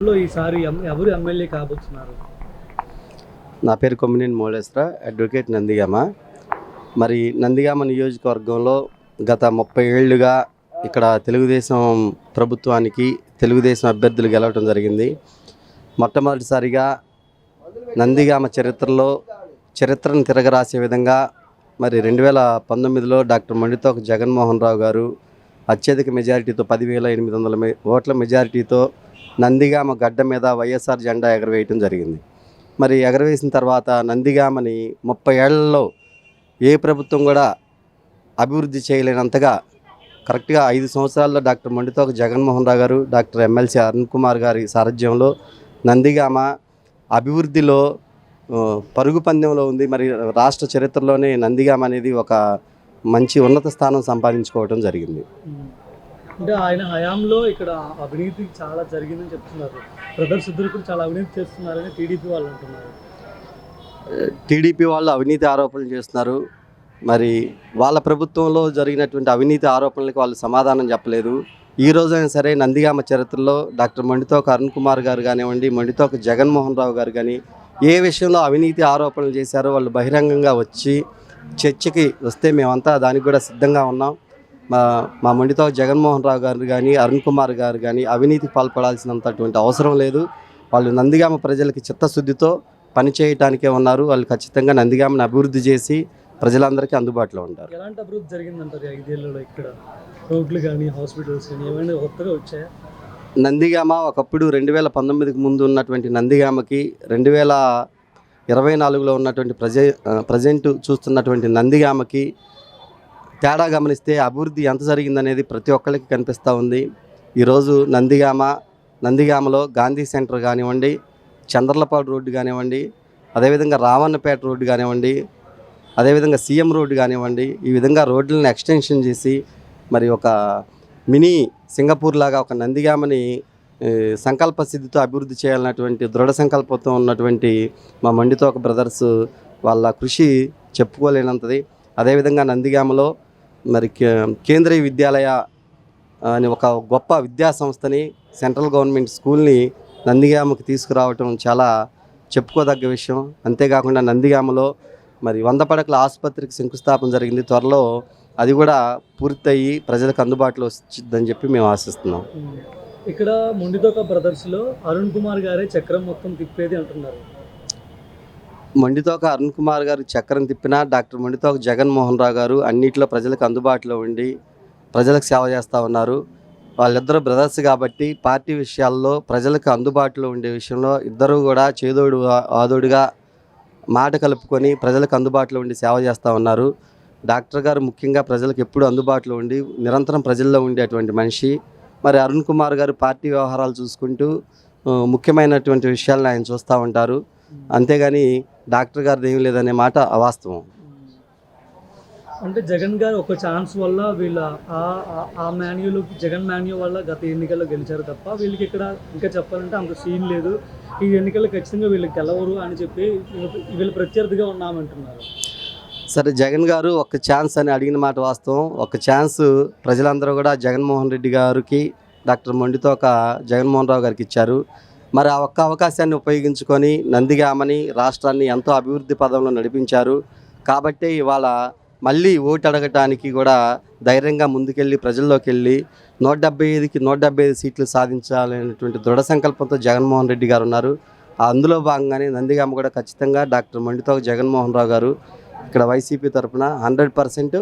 ఈసారి ఎవరు ఎమ్మెల్యే కాబోతున్నారు? నా పేరు కొమ్మినేని మౌలేశ్వర, అడ్వకేట్ నందిగామ. మరి నందిగామ నియోజకవర్గంలో గత 30 ఏళ్లుగా ఇక్కడ తెలుగుదేశం ప్రభుత్వానికి తెలుగుదేశం అభ్యర్థులు గెలవడం జరిగింది. మొట్టమొదటిసారిగా నందిగామ చరిత్రను తిరగరాసే విధంగా మరి 2019లో డాక్టర్ మండితోక జగన్మోహన్ రావు గారు అత్యధిక మెజారిటీతో 10,800 ఓట్ల మెజారిటీతో నందిగామ గడ్డ మీద వైఎస్ఆర్ జెండా ఎగరవేయటం జరిగింది. మరి ఎగరవేసిన తర్వాత నందిగామని 30 ఏళ్లలో ఏ ప్రభుత్వం కూడా అభివృద్ధి చేయలేనంతగా కరెక్ట్గా 5 సంవత్సరాల్లో డాక్టర్ మండితోక జగన్మోహన్ రావు గారు, డాక్టర్ ఎమ్మెల్సీ అరుణ్ కుమార్ గారి సారథ్యంలో నందిగామ అభివృద్ధిలో పరుగు పందెంలో ఉంది. మరి రాష్ట్ర చరిత్రలోనే నందిగామ అనేది ఒక మంచి ఉన్నత స్థానం సంపాదించుకోవడం జరిగింది. అంటే ఆయన హయాంలో ఇక్కడ అవినీతి చాలా జరిగిందని చెప్తున్నారు. బ్రదర్స్ ఇద్దరు కూడా చాలా అవినీతి చేస్తున్నారని టీడీపీ వాళ్ళు అంటున్నారు. టీడీపీ వాళ్ళు అవినీతి ఆరోపణలు చేస్తున్నారు. మరి వాళ్ళ ప్రభుత్వంలో జరిగినటువంటి అవినీతి ఆరోపణలకు వాళ్ళు సమాధానం చెప్పలేదు. ఈ రోజైనా సరే నందిగామ చరిత్రలో డాక్టర్ మండితోక అరుణ్ కుమార్ గారు కానివ్వండి, మండితోక జగన్మోహన్ రావు గారు కానీ ఏ విషయంలో అవినీతి ఆరోపణలు చేశారో వాళ్ళు బహిరంగంగా వచ్చి చర్చకి వస్తే మేమంతా దానికి కూడా సిద్ధంగా ఉన్నాం. మా మండితోక జగన్మోహన్ రావు గారు కానీ, అరుణ్ కుమార్ గారు కానీ అవినీతికి పాల్పడాల్సినంతటువంటి అవసరం లేదు. వాళ్ళు నందిగామ ప్రజలకి చిత్తశుద్ధితో పనిచేయటానికే ఉన్నారు. వాళ్ళు ఖచ్చితంగా నందిగామని అభివృద్ధి చేసి ప్రజలందరికీ అందుబాటులో ఉంటారు. ఎలాంటి అభివృద్ధి జరిగిందంటారు 5 ఏళ్లలో? ఇక్కడ రోడ్లు కానీ, హాస్పిటల్స్ కానీ ఏమైనా కొత్తగా వచ్చాయా? నందిగామ ఒకప్పుడు 2019కి ముందు ఉన్నటువంటి నందిగామకి 2024లో ఉన్నటువంటి ప్రజెంట్ చూస్తున్నటువంటి నందిగామకి తేడా గమనిస్తే అభివృద్ధి ఎంత జరిగిందనేది ప్రతి ఒక్కరికి కనిపిస్తూ ఉంది. ఈరోజు నందిగామలో గాంధీ సెంటర్ కానివ్వండి, చంద్రలపాడు రోడ్డు కానివ్వండి, అదేవిధంగా రావన్నపేట రోడ్డు కానివ్వండి, అదేవిధంగా సీఎం రోడ్డు కానివ్వండి, ఈ విధంగా రోడ్లను ఎక్స్టెన్షన్ చేసి మరి ఒక మినీ సింగపూర్ లాగా ఒక నందిగామని సంకల్ప సిద్ధితో అభివృద్ధి చేయాలన్నటువంటి దృఢ సంకల్పంతో ఉన్నటువంటి మా మండితోక బ్రదర్స్ వాళ్ళ కృషి చెప్పుకోలేనంతది. అదేవిధంగా నందిగామలో మరి కేంద్రీయ విద్యాలయ అని ఒక గొప్ప విద్యా సంస్థని, సెంట్రల్ గవర్నమెంట్ స్కూల్ని నందిగామకి తీసుకురావటం చాలా చెప్పుకోదగ్గ విషయం. అంతేకాకుండా నందిగామలో మరి 100 పడకల ఆసుపత్రికి శంకుస్థాపన జరిగింది. త్వరలో అది కూడా పూర్తయ్యి ప్రజలకు అందుబాటులో వచ్చిందని చెప్పి మేము ఆశిస్తున్నాం. ఇక్కడ మండితోక బ్రదర్స్లో అరుణ్ కుమార్ గారే చక్రం మొత్తం తిప్పేది అంటున్నారు. మండితోక అరుణ్ కుమార్ గారు చక్రం తిప్పినా డాక్టర్ మండితోక జగన్మోహన్ రావు గారు అన్నింటిలో ప్రజలకు అందుబాటులో ఉండి ప్రజలకు సేవ చేస్తూ ఉన్నారు. వాళ్ళిద్దరూ బ్రదర్స్ కాబట్టి పార్టీ విషయాల్లో ప్రజలకు అందుబాటులో ఉండే విషయంలో ఇద్దరూ కూడా చేదోడు ఆదోడుగా మాట కలుపుకొని ప్రజలకు అందుబాటులో ఉండి సేవ చేస్తూ ఉన్నారు. డాక్టర్ గారు ముఖ్యంగా ప్రజలకు ఎప్పుడూ అందుబాటులో ఉండి నిరంతరం ప్రజల్లో ఉండేటువంటి మనిషి. మరి అరుణ్ కుమార్ గారు పార్టీ వ్యవహారాలు చూసుకుంటూ ముఖ్యమైనటువంటి విషయాలను ఆయన చూస్తూ ఉంటారు. అంతేగాని డాక్టర్ గారిది ఏం లేదనే మాట అవాస్తవం. అంటే జగన్ గారు ఒక ఛాన్స్ వల్ల వీళ్ళ ఆ మాన్యూలోకి జగన్ మాన్యూ వల్ల గత ఎన్నికల్లో గెలిచారు తప్ప వీళ్ళకి ఇక్కడ ఇంకా చెప్పాలంటే అంత సీన్ లేదు. ఈ ఎన్నికల్లో ఖచ్చితంగా వీళ్ళకి గెలవరు అని చెప్పి వీళ్ళు ప్రత్యర్థిగా ఉన్నామంటున్నారు. సరే, జగన్ గారు ఒక ఛాన్స్ అని అడిగిన మాట వాస్తవం. ఒక ఛాన్స్ ప్రజలందరూ కూడా జగన్మోహన్ రెడ్డి గారికి, డాక్టర్ మండితోక జగన్మోహన్ రావు గారికి ఇచ్చారు. మరి ఆ ఒక్క అవకాశాన్ని ఉపయోగించుకొని నందిగామని, రాష్ట్రాన్ని ఎంతో అభివృద్ధి పదంలో నడిపించారు. కాబట్టి ఇవాళ మళ్ళీ ఓటు అడగటానికి కూడా ధైర్యంగా ముందుకెళ్ళి ప్రజల్లోకి వెళ్ళి 175కి 175 సీట్లు సాధించాలనేటువంటి దృఢ సంకల్పంతో జగన్మోహన్ రెడ్డి గారు ఉన్నారు. అందులో భాగంగానే నందిగామ కూడా ఖచ్చితంగా డాక్టర్ మండితోక జగన్మోహన్ రావు గారు ఇక్కడ వైసీపీ తరఫున 100%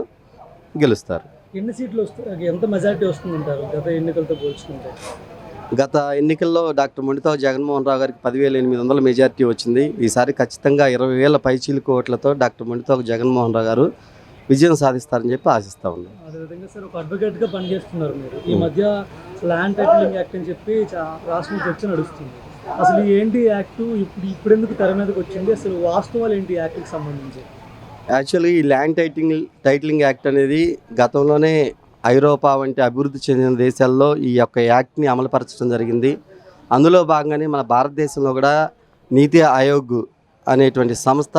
గెలుస్తారు. ఎన్ని సీట్లు వస్తాయి, ఎంత మెజారిటీ వస్తుందంటారు గత ఎన్నికలతో పోల్చుకుంటే? గత ఎన్నికల్లో డాక్టర్ మండితోక జగన్మోహన్ రావు గారికి 10,800 మెజారిటీ వచ్చింది. ఈసారి ఖచ్చితంగా 20,000 పైచీలకు ఓట్లతో డాక్టర్ మండితోక జగన్మోహన్ రావు గారు విజయం సాధిస్తారని చెప్పి ఆశిస్తూ ఉన్నాం. అదేవిధంగా సార్, ఒక అడ్వకేట్గా పనిచేస్తున్నారు మీరు. ఈ మధ్య ల్యాండ్ టైటిలింగ్ యాక్ట్ అని చెప్పి రాష్ట్రం చర్చ నడుస్తుంది. అసలు ఏంటి యాక్టు, ఇప్పుడెందుకు తెర మీదకి వచ్చింది, అసలు వాస్తవాలు ఏంటి యాక్ట్కి సంబంధించి? యాక్చువల్లీ ఈ ల్యాండ్ టైటిలింగ్ యాక్ట్ అనేది గతంలోనే ఐరోపా వంటి అభివృద్ధి చెందిన దేశాల్లో ఈ యొక్క యాక్ట్ని అమలుపరచడం జరిగింది. అందులో భాగంగానే మన భారతదేశంలో కూడా నీతి ఆయోగ్ అనేటువంటి సంస్థ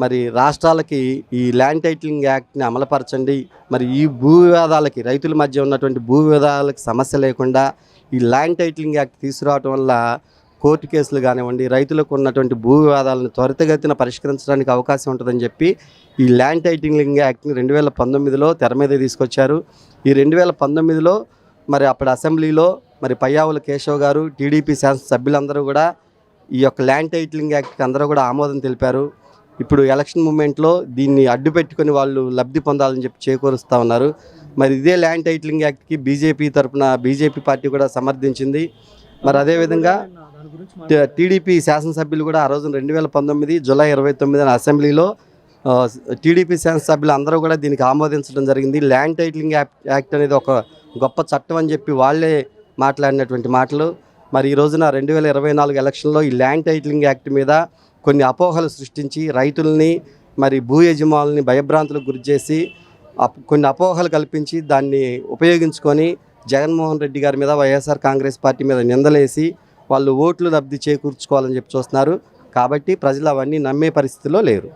మరి రాష్ట్రాలకి ఈ ల్యాండ్ టైటిలింగ్ యాక్ట్ని అమలుపరచండి, మరి ఈ భూ వివాదాలకి రైతుల మధ్య ఉన్నటువంటి భూ వివాదాలకి సమస్య లేకుండా ఈ ల్యాండ్ టైటిలింగ్ యాక్ట్ తీసుకురావటం వల్ల కోర్టు కేసులు కానివ్వండి, రైతులకు ఉన్నటువంటి భూ వివాదాలను త్వరితగతిన పరిష్కరించడానికి అవకాశం ఉంటుందని చెప్పి ఈ ల్యాండ్ టైటిలింగ్ యాక్ట్ని 2019లో తెర మీద తీసుకొచ్చారు. ఈ 2019లో మరి అప్పుడు అసెంబ్లీలో మరి పయ్యావుల కేశవ్ గారు, టీడీపీ శాసనసభ్యులందరూ కూడా ఈ యొక్క ల్యాండ్ టైటిలింగ్ యాక్ట్కి అందరూ కూడా ఆమోదం తెలిపారు. ఇప్పుడు ఎలక్షన్ మూమెంట్లో దీన్ని అడ్డు పెట్టుకొని వాళ్ళు లబ్ధి పొందాలని చెప్పి చేకూరుస్తూ ఉన్నారు. మరి ఇదే ల్యాండ్ టైటిలింగ్ యాక్ట్కి బీజేపీ పార్టీ కూడా సమర్థించింది. మరి అదేవిధంగా దాని గురించి టీడీపీ శాసనసభ్యులు కూడా ఆ రోజు 2019 జూలై 29న అసెంబ్లీలో టీడీపీ శాసనసభ్యులు అందరూ కూడా దీనికి ఆమోదించడం జరిగింది. ల్యాండ్ టైటిలింగ్ యాక్ట్ అనేది ఒక గొప్ప చట్టం అని చెప్పి వాళ్ళే మాట్లాడినటువంటి మాటలు. మరి ఈ రోజున 2024 ఎలక్షన్లో ఈ ల్యాండ్ టైటిలింగ్ యాక్ట్ మీద కొన్ని అపోహలు సృష్టించి రైతుల్ని మరి భూ యజమానుల్ని భయభ్రాంతులకు గురి చేసి కొన్ని అపోహలు కల్పించి దాన్ని ఉపయోగించుకొని జగన్మోహన్ రెడ్డి గారి మీద, వైఎస్ఆర్ కాంగ్రెస్ పార్టీ మీద నిందలేసి వాళ్ళు ఓట్లు లబ్ధి చేకూర్చుకోవాలని చెప్పి చూస్తున్నారు. కాబట్టి ప్రజలు అవన్నీ నమ్మే పరిస్థితిలో లేరు.